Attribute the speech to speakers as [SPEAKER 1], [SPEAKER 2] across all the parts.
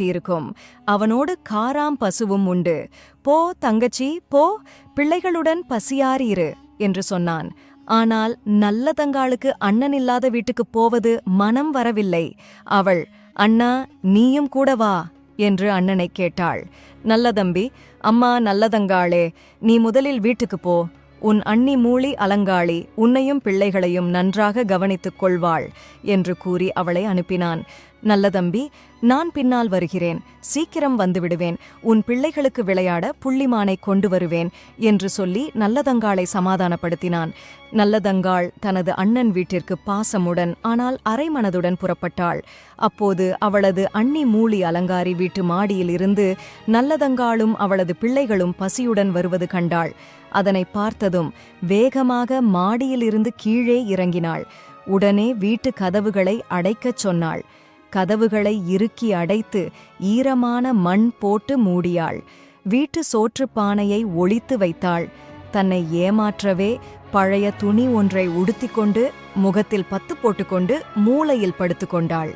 [SPEAKER 1] இருக்கும். அவனோடு காராம் பசுவும் உண்டு. போ தங்கச்சி போ, பிள்ளைகளுடன் பசியாறி இரு என்று சொன்னான். ஆனால் நல்லதங்காளுக்கு அண்ணன் இல்லாத வீட்டுக்குப் போவது மனம் வரவில்லை. அவள், அண்ணா நீயும் கூட வா என்று அண்ணனைக் கேட்டாள். நல்லதம்பி, அம்மா நல்லதங்காளே, நீ முதலில் வீட்டுக்குப் போ. உன் அண்ணி மூளி அலங்காளி உன்னையும் பிள்ளைகளையும் நன்றாக கவனித்துக் கொள்வாள் என்று கூறி அவளை அனுப்பினான். நல்லதம்பி, நான் பின்னால் வருகிறேன், சீக்கிரம் வந்துவிடுவேன், உன் பிள்ளைகளுக்கு விளையாட புள்ளிமானை கொண்டு வருவேன் என்று சொல்லி நல்லதங்காளை சமாதானப்படுத்தினான். நல்லதங்காள் தனது அண்ணன் வீட்டிற்கு பாசமுடன் ஆனால் அரைமனதுடன் புறப்பட்டாள். அப்போது அவளது அண்ணி மூளி அலங்காரி வீட்டு மாடியில் இருந்து நல்லதங்காளும் அவளது பிள்ளைகளும் பசியுடன் வருவது கண்டாள். அதனை பார்த்ததும் வேகமாக மாடியிலிருந்து கீழே இறங்கினாள். உடனே வீட்டு கதவுகளை அடைக்கச் சொன்னாள். கதவுகளை இறுக்கி அடைத்து ஈரமான மண் போட்டு மூடியாள். வீட்டு சோற்றுப் பானையை ஒளித்து வைத்தாள். தன்னை ஏமாற்றவே பழைய துணி ஒன்றை உடுத்திக்கொண்டு முகத்தில் பத்து போட்டுக்கொண்டு மூலையில் படுத்துக்கொண்டாள்.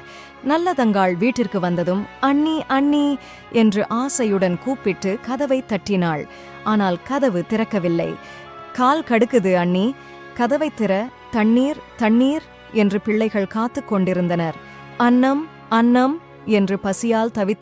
[SPEAKER 1] நல்லதங்காள் வீட்டிற்கு வந்ததும் அண்ணி அண்ணி என்று ஆசையுடன் கூப்பிட்டு கதவை தட்டினாள். ஆனால் கதவு திறக்கவில்லை. கால் கடுக்குது அண்ணி, கதவை திற, தண்ணீர் தண்ணீர் என்று பிள்ளைகள் காத்துக் கொண்டிருந்தனர். அன்னம் அன்னம் என்று பசியால் தவித்து